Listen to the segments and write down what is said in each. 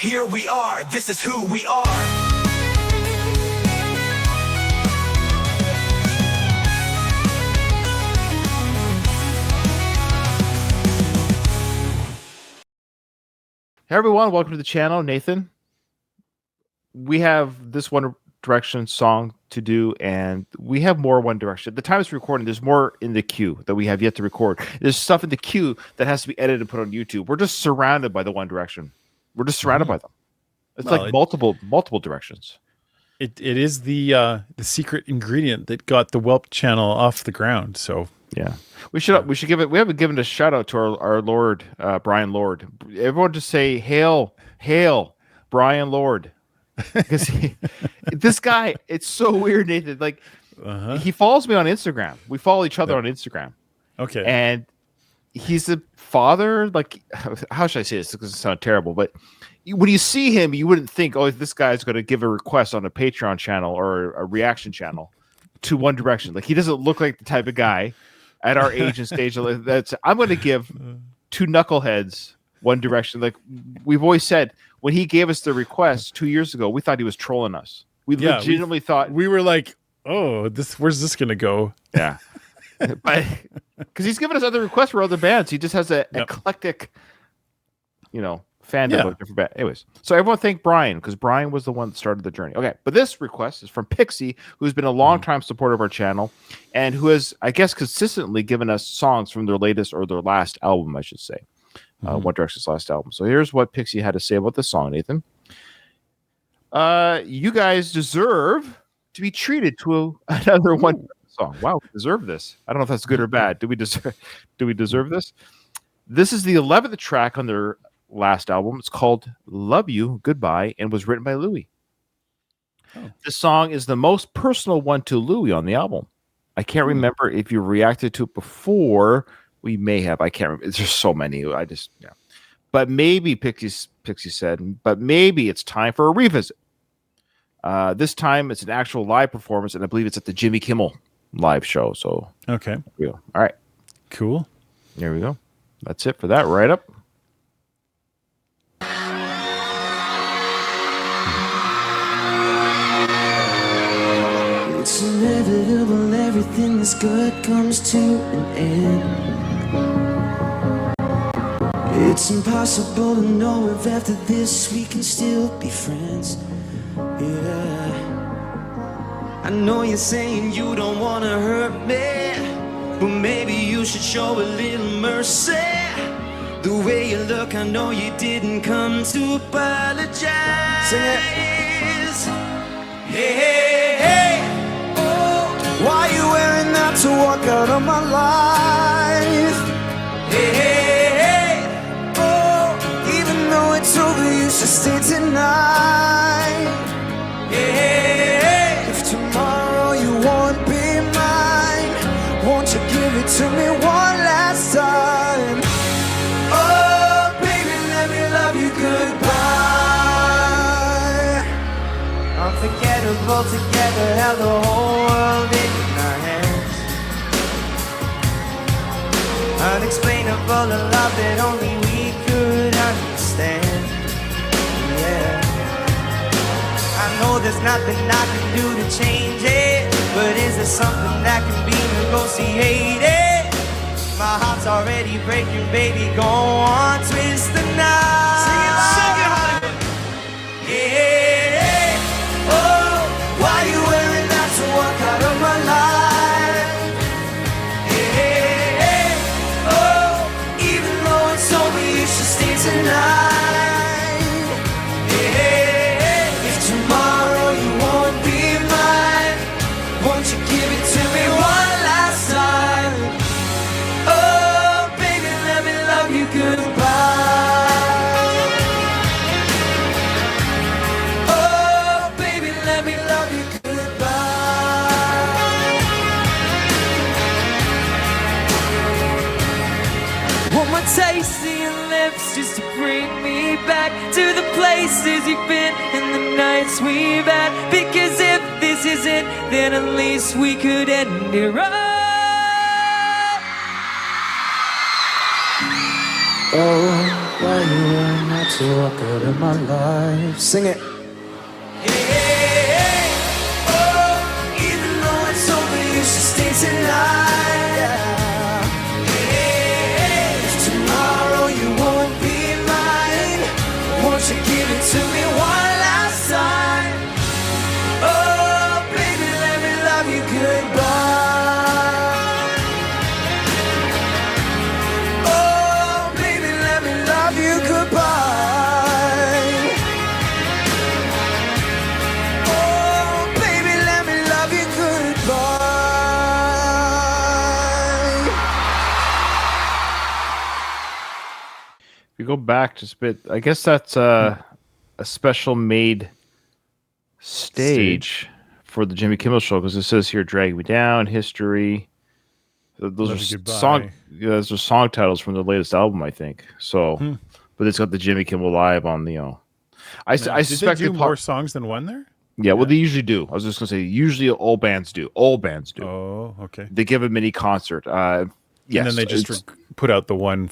here we are, this is who we are. Hey everyone, welcome to the channel. Nathan, we have this One Direction song to do, and we have more One Direction. At the time it's recording, there's more in the queue that we have yet to record. There's stuff in the queue that has to be edited and put on YouTube. We're just surrounded by the One Direction. We're just surrounded by them. It's like multiple directions. It is the secret ingredient that got the Whelp channel off the ground. So yeah, we should give it. We haven't given a shout out to our Lord, Brian Lord. Everyone just say hail, Brian Lord, because this guy. It's so weird, Nathan. Like he follows me on Instagram. We follow each other on Instagram. Okay, and he's a father. Like, how should I say this? Because it sounds terrible, but when you see him, you wouldn't think, oh, this guy's going to give a request on a Patreon channel or a reaction channel to One Direction. Like, he doesn't look like the type of guy at our age and stage that's I'm going to give two knuckleheads One Direction. Like we've always said, when he gave us the request 2 years ago, we thought he was trolling us. We legitimately thought we were like, oh, where's this going to go? Yeah. But because he's given us other requests for other bands. He just has an eclectic, fandom of different bands. Anyways, so everyone thank Brian, because Brian was the one that started the journey. Okay, but this request is from Pixie, who's been a long-time supporter of our channel and who has, I guess, consistently given us songs from their latest or their last album, I should say. One Direction's last album. So here's what Pixie had to say about this song, Nathan. You guys deserve to be treated to another One song. Wow, we deserve this. I don't know if that's good or bad. Do we deserve this? This is the 11th track on their last album. It's called Love You Goodbye and was written by Louie. This song is the most personal one to Louie on the album. I can't remember if you reacted to it before. We may have. I can't remember. There's so many. But maybe Pixie said, but maybe it's time for a revisit. This time it's an actual live performance, and I believe it's at the Jimmy Kimmel live show. So okay. All right. Cool. There we go. That's it for that write-up. It's inevitable, everything that's good comes to an end. It's impossible to know if after this we can still be friends. Yeah, I know you're saying you don't want to hurt me, but maybe you should show a little mercy. The way you look, I know you didn't come to apologize. Sing it. Hey, hey, hey. Why you wearing that to walk out of my life? Hey, hey, hey. Oh, even though it's over, you should stay tonight. Hey, hey, hey. If tomorrow you won't be mine, won't you give it to me one last time? Oh, baby, let me love you goodbye. Unforgettable together, held the whole world in our hands. Unexplainable, a love that only we could understand. Yeah, I know there's nothing I can do to change it, but is there something that can be negotiated? My heart's already breaking, baby, go on, twist the knot. Sing it, Hollywood. Yeah, oh, why you wearing that to walk out of my life? Yeah, oh, even though it's over, you should stay tonight. Yeah, if tomorrow you won't be mine, won't you give it to me one last time? Oh, baby, let me love you goodbye. Oh, baby, let me love you goodbye. One more taste of your lips just to bring me back to the places you've been and the nights we've had. Because if this is it, then at least we could end it right. Oh, Why you were not to walk out of my life? Sing it. Hey, oh, even though it's over, you should stay tonight. Yeah. Hey, if tomorrow you won't be mine, won't you give it to me one last time? Oh, baby, let me love you goodbye. You go back just a bit. I guess that's a special made stage for the Jimmy Kimmel show because it says here "Drag Me Down," "History." Those are those are song titles from the latest album, I think. So, but it's got the Jimmy Kimmel Live on the. I suspect they do more songs than one there. Yeah, well, they usually do. I was just gonna say, usually all bands do. All bands do. Oh, okay. They give a mini concert. Yes, and then they just put out the one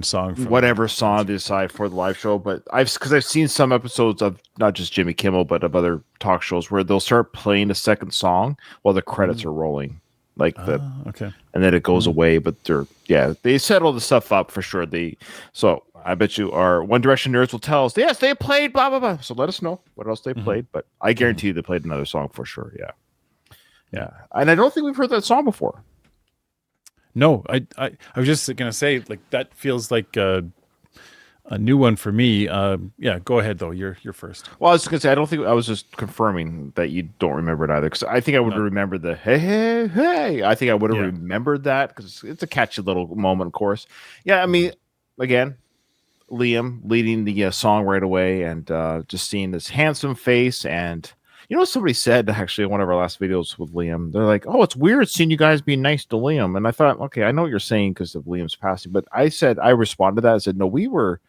song from whatever song they decide for the live show. But I've seen some episodes of not just Jimmy Kimmel but of other talk shows where they'll start playing a second song while the credits are rolling, like okay, and then it goes away. But they set all the stuff up for sure. So I bet you our One Direction nerds will tell us yes they played blah blah blah. So let us know what else they played. But I guarantee you they played another song for sure. Yeah, and I don't think we've heard that song before. No, I was just gonna say like that feels like a new one for me. Yeah, go ahead though. You're first. Well, I was gonna say I don't think I was just confirming that you don't remember it either because I think I would remember the hey hey hey. I think I would have remembered that because it's a catchy little moment, of course. Yeah, I mean, again, Liam leading the song right away and just seeing this handsome face and. You know, somebody said actually in one of our last videos with Liam, they're like, "Oh, it's weird seeing you guys being nice to Liam." And I thought, okay, I know what you're saying because of Liam's passing, but I responded to that. I said, no, we were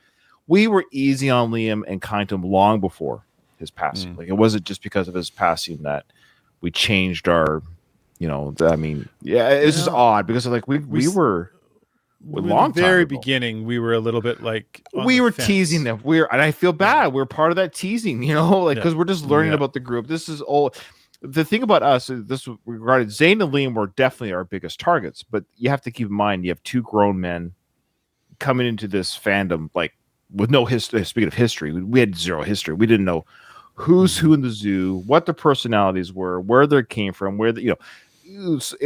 easy on Liam and kind to him long before his passing. Like it wasn't just because of his passing that we changed our, I mean, it's just odd because like we were. Long the very beginning, we were a little bit like we were teasing them. And I feel bad. We're part of that teasing, because we're just learning about the group. This is all. The thing about us, this regarded Zayn and Liam were definitely our biggest targets. But you have to keep in mind, you have two grown men coming into this fandom like with no history. Speaking of history, we had zero history. We didn't know who's who in the zoo, what their personalities were, where they came from, where it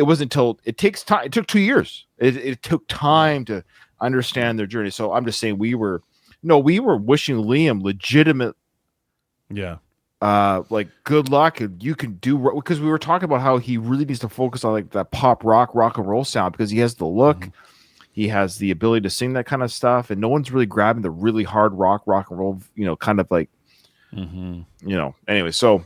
wasn't until it takes time. It took 2 years. It took time to understand their journey. So I'm just saying we were wishing Liam legitimate, like good luck and you can do because we were talking about how he really needs to focus on like that pop rock and roll sound because he has the look, he has the ability to sing that kind of stuff, and no one's really grabbing the really hard rock and roll, kind of like, Anyway, so.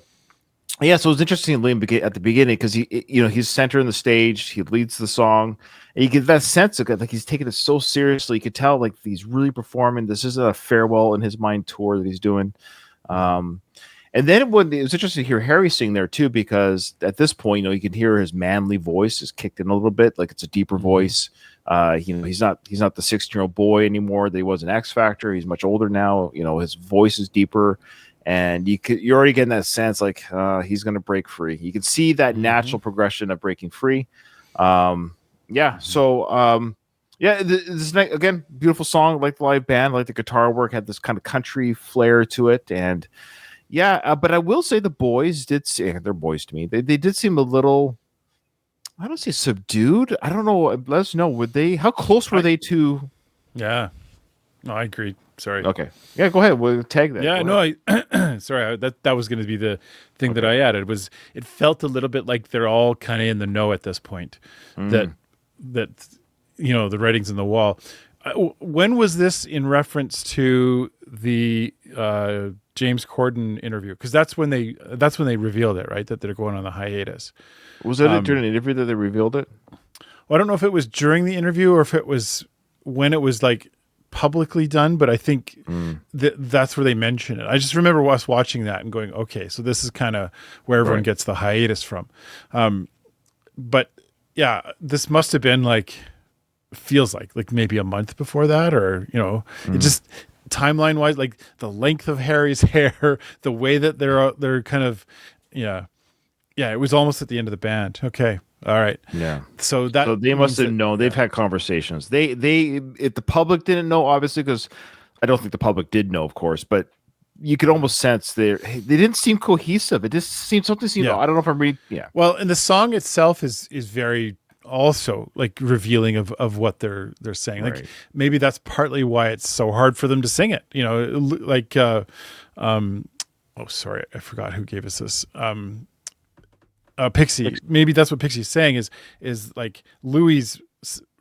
Yeah, so it was interesting Liam at the beginning because he's centering the stage, he leads the song, and you get that sense of like he's taking it so seriously. You could tell like he's really performing. This isn't a farewell in his mind tour that he's doing. And then when it was interesting to hear Harry sing there too, because at this point, you can hear his manly voice is kicked in a little bit, like it's a deeper voice. He's not the 16-year-old boy anymore that he was in X Factor. He's much older now. His voice is deeper. And you're already getting that sense like he's going to break free. You can see that natural progression of breaking free. This again, beautiful song, like the live band, like the guitar work had this kind of country flair to it. And but I will say the boys did they're boys to me. They did seem a little, I don't say subdued. I don't know. Let us know. How close were they to? Yeah, no, I agree. Sorry. Okay. Yeah, go ahead. We'll tag that. Yeah, no, sorry. That was going to be the thing that I added. It felt a little bit like they're all kind of in the know at this point. That the writing's in the wall. When was this in reference to the James Corden interview? Because that's when they revealed it, right? That they're going on the hiatus. Was that during an interview that they revealed it? Well, I don't know if it was during the interview or if it was when it was like publicly done, but I think that's where they mention it. I just remember us watching that and going, okay, so this is kind of where everyone gets the hiatus from. But yeah, this must have been like feels like maybe a month before that, or it just timeline wise, like the length of Harry's hair, the way that they're kind of it was almost at the end of the band. Okay. All right. Yeah. So they must have known. They've had conversations. They if the public didn't know, obviously, because I don't think the public did know, of course, but you could almost sense they didn't seem cohesive. It just seemed something seemed. I don't know if I'm reading. Yeah. Well, and the song itself is very also like revealing of what they're saying. Like maybe that's partly why it's so hard for them to sing it. Like sorry, I forgot who gave us this. Pixie. Maybe that's what Pixie's saying is like Louie's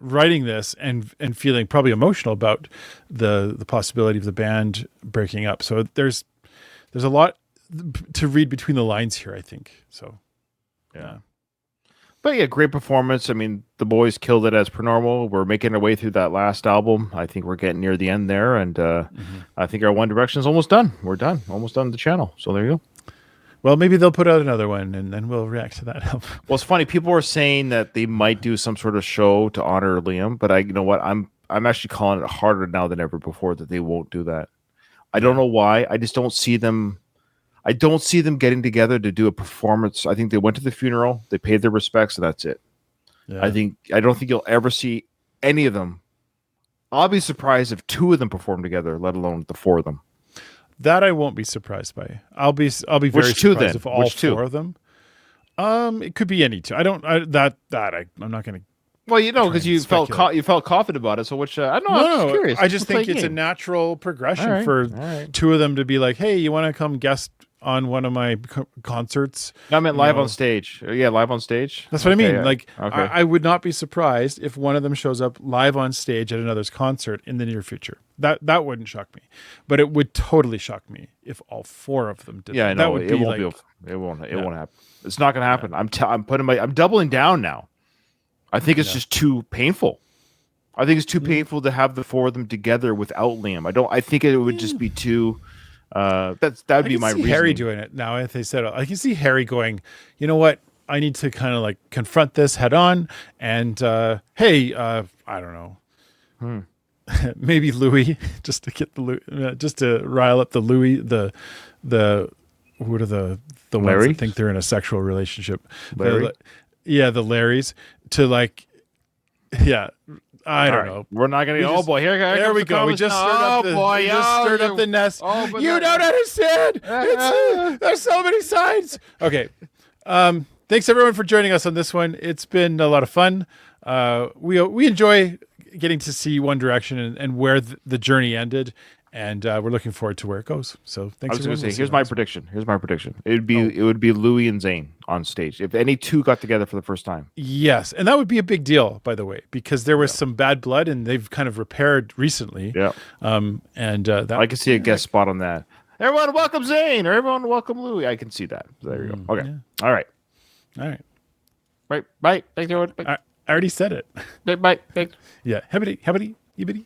writing this and feeling probably emotional about the possibility of the band breaking up. So there's a lot to read between the lines here, I think. So yeah. But yeah, great performance. I mean, the boys killed it as per normal. We're making our way through that last album. I think we're getting near the end there, and I think our One Direction is almost done. We're done, almost done the channel. So there you go. Well, maybe they'll put out another one, and then we'll react to that album. Well, it's funny. People were saying that they might do some sort of show to honor Liam, but you know what? I'm actually calling it harder now than ever before that they won't do that. I don't know why. I just don't see them. I don't see them getting together to do a performance. I think they went to the funeral, they paid their respects, and that's it. Yeah. I don't think you'll ever see any of them. I'll be surprised if 2 of them perform together, let alone the 4 of them. That I won't be surprised by. I'll be very surprised if all 4 of them. It could be any 2. I'm not going to. Well, because you felt confident about it. So which I don't know. I'm just curious. I just think it's a natural progression for 2 of them to be like, hey, you want to come guest on one of my concerts? No, I meant live on stage. Yeah, live on stage. That's what I mean. Yeah. Like, I would not be surprised if one of them shows up live on stage at another's concert in the near future. That wouldn't shock me, but it would totally shock me if all 4 of them did. Yeah, I know. It won't happen. It's not going to happen. Yeah. I'm doubling down now. I think it's just too painful. I think it's too painful to have the 4 of them together without Liam. I think it would just be too. That'd be my reasoning. Harry doing it now. If they said, I can see Harry going, you know what? I need to kind of like confront this head on. And hey, I don't know, maybe Louie, just to get just to rile up the Louie, the what are the ones that think they're in a sexual relationship? Larry? The Larrys to like, yeah. I don't know. We're not going to. Oh boy, here we go. We just stirred up the nest. You don't understand. There's so many signs. Okay. Thanks everyone for joining us on this one. It's been a lot of fun. We enjoy getting to see One Direction and where the journey ended, and we're looking forward to where it goes. So thanks. I was going to say, here's my prediction. It would be Louie and Zayn on stage if any 2 got together for the first time. Yes, and that would be a big deal, by the way, because there was some bad blood, and they've kind of repaired recently. Yeah. That I can see a guest spot on that. Everyone welcome Zayn, or everyone welcome Louie. I can see that. So there you go. Okay. Yeah. All right. Right. Bye. Thanks everyone. Bye. I already said it. Bye. Thanks. Yeah. Hibbity, hibbity, yibbity.